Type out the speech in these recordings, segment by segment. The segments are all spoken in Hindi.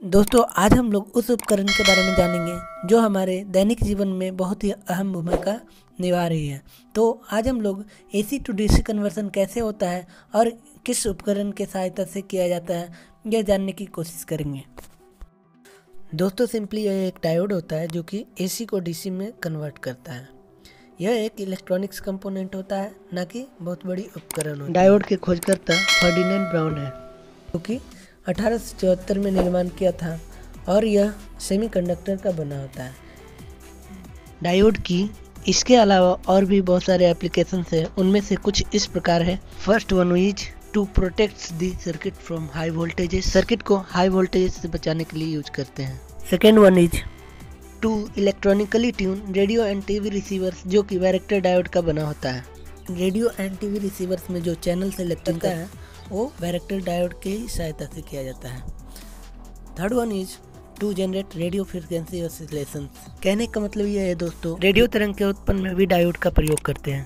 दोस्तों आज हम लोग उस उपकरण के बारे में जानेंगे जो हमारे दैनिक जीवन में बहुत ही अहम भूमिका निभा रही है। तो आज हम लोग AC टू DC कन्वर्सन कैसे होता है और किस उपकरण के सहायता से किया जाता है यह जानने की कोशिश करेंगे। दोस्तों सिंपली यह एक डायोड होता है जो कि AC को DC में कन्वर्ट करता है। यह एक इलेक्ट्रॉनिक्स कंपोनेंट होता है, ना कि बहुत बड़ी उपकरण होता है। डायोड के खोजकर्ता फर्डिनेंड ब्राउन है, क्योंकि 1874 में निर्माण किया था और यह सेमीकंडक्टर का बना होता है। डायोड की इसके अलावा और भी बहुत सारे एप्लीकेशंस हैं, उनमें से कुछ इस प्रकार है। First one is to protect the circuit from high voltages. Circuit को हाई वोल्टेज से बचाने के लिए यूज करते हैं। Second one is to electronically tune radio and TV receivers, जो कि वैरेक्टर डायोड का बना होता है। रेडियो एंड टीवी रिसीवर्स में जो चैनल सेलेक्ट होता है वो वैरेक्टर डायोड के ही सहायता से किया जाता है। Third one is to generate radio frequency oscillations. कहने का मतलब ये है दोस्तों, रेडियो तरंग के उत्पन्न में भी डायोड का प्रयोग करते हैं।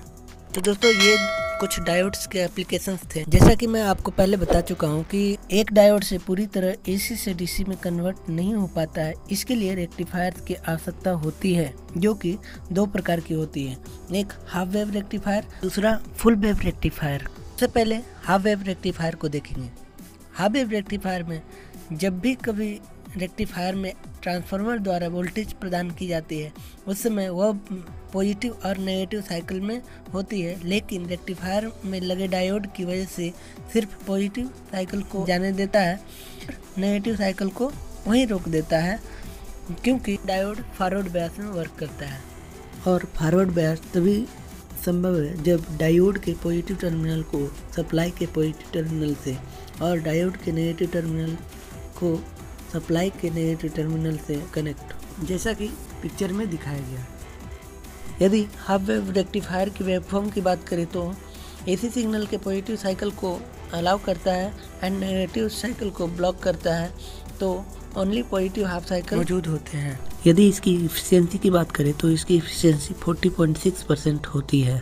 तो दोस्तों ये कुछ डायोड्स के एप्लीकेशंस थे। जैसा कि मैं आपको पहले बता चुका हूँ कि एक डायोड से पूरी तरह AC से DC में कन्वर्ट नहीं हो पाता है। इसके लिए रेक्टिफायर की आवश्यकता होती है, जो कि दो प्रकार की होती है। एक हाफ वेव रेक्टिफायर, दूसरा फुल वेव रेक्टिफायर। सबसे पहले हाफ वेव रेक्टिफायर को देखेंगे। हाफ वेव रेक्टिफायर में जब भी कभी रेक्टिफायर में ट्रांसफार्मर द्वारा वोल्टेज प्रदान की जाती है, उस समय वह पॉजिटिव और नेगेटिव साइकिल में होती है, लेकिन रेक्टिफायर में लगे डायोड की वजह से सिर्फ पॉजिटिव साइकिल को जाने देता है, नेगेटिव साइकिल को वहीं रोक देता है, क्योंकि डायोड फॉरवर्ड बायस में वर्क करता है। और फॉरवर्ड बायस तभी संभव है जब डायोड के पॉजिटिव टर्मिनल को सप्लाई के पॉजिटिव टर्मिनल से और डायोड के नेगेटिव टर्मिनल को सप्लाई के नेगेटिव टर्मिनल से कनेक्ट, जैसा कि पिक्चर में दिखाया गया। यदि हाफ वेव रेक्टिफायर की वेवफॉर्म की बात करें तो AC सिग्नल के पॉजिटिव साइकिल को अलाउ करता है एंड नेगेटिव साइकिल को ब्लॉक करता है, तो ओनली पॉजिटिव हाफ साइकिल मौजूद होते हैं। यदि इसकी इफिशियंसी की बात करें तो इसकी इफिशियंसी 40.6% होती है।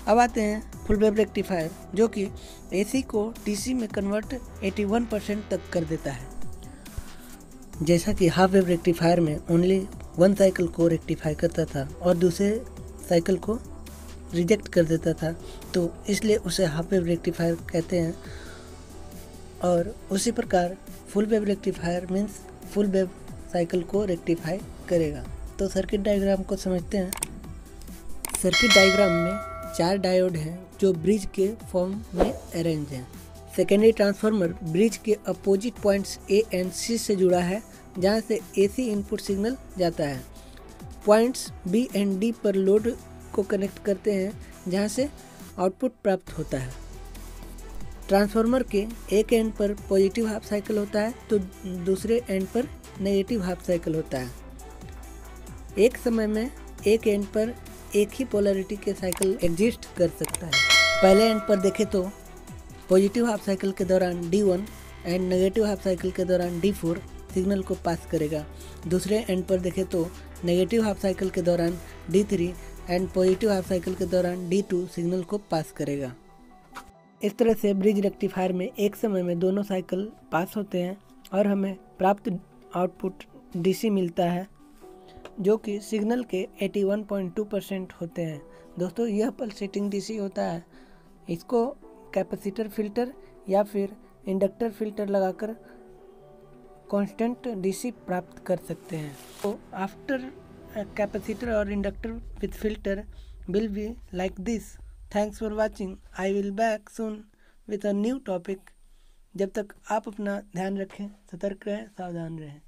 अब आते हैं फुल वेव रेक्टिफायर, जो कि AC को DC में कन्वर्ट 81% तक कर देता है। जैसा कि हाफ वेव रेक्टिफायर में ओनली वन साइकिल को रेक्टिफाई करता था और दूसरे साइकिल को रिजेक्ट कर देता था, तो इसलिए उसे हाफ वेव रेक्टिफायर कहते हैं। और उसी प्रकार full wave rectifier means full wave cycle को रेक्टिफाई करेगा। तो सर्किट डायग्राम को समझते हैं। सर्किट डायग्राम में 4 डायोड हैं जो ब्रिज के फॉर्म में अरेंज हैं। सेकेंडरी ट्रांसफार्मर ब्रिज के opposite points A and C से जुड़ा है, जहां से AC इनपुट सिग्नल जाता है। पॉइंट्स B एंड D पर लोड को कनेक्ट करते हैं, जहां से आउटपुट प्राप्त होता है। ट्रांसफार्मर के एक एंड पर पॉजिटिव हाफ साइकिल होता है तो दूसरे एंड पर नेगेटिव हाफ साइकिल होता है। एक समय में एक एंड पर एक ही पोलैरिटी के साइकिल एग्जिस्ट कर सकता है। पहले एंड पर देखें तो पॉजिटिव हाफ साइकिल के दौरान D1 and negative half cycle के दौरान D4 सिग्नल को पास करेगा। दूसरे एंड पर देखें तो नेगेटिव हाफ साइकिल के दौरान D3 and positive half cycle के दौरान D2 सिग्नल को पास करेगा। इस तरह से ब्रिज रेक्टिफायर में एक समय में दोनों साइकिल पास होते हैं और हमें प्राप्त आउटपुट DC मिलता है, जो कि सिग्नल के 81.2% होते हैं। दोस्तों यह पल्सेटिंग DC होता है। इसको कैपेसिटर फिल्टर या फिर इंडक्टर फिल्टर लगाकर कांस्टेंट DC प्राप्त कर सकते हैं। तो आफ्टर कैपेसिटर और inductor with filter will be like this. Thanks for watching. I will back soon with a new topic. जब तक आप अपना ध्यान रखें, सतर्क रहें, सावधान रहें।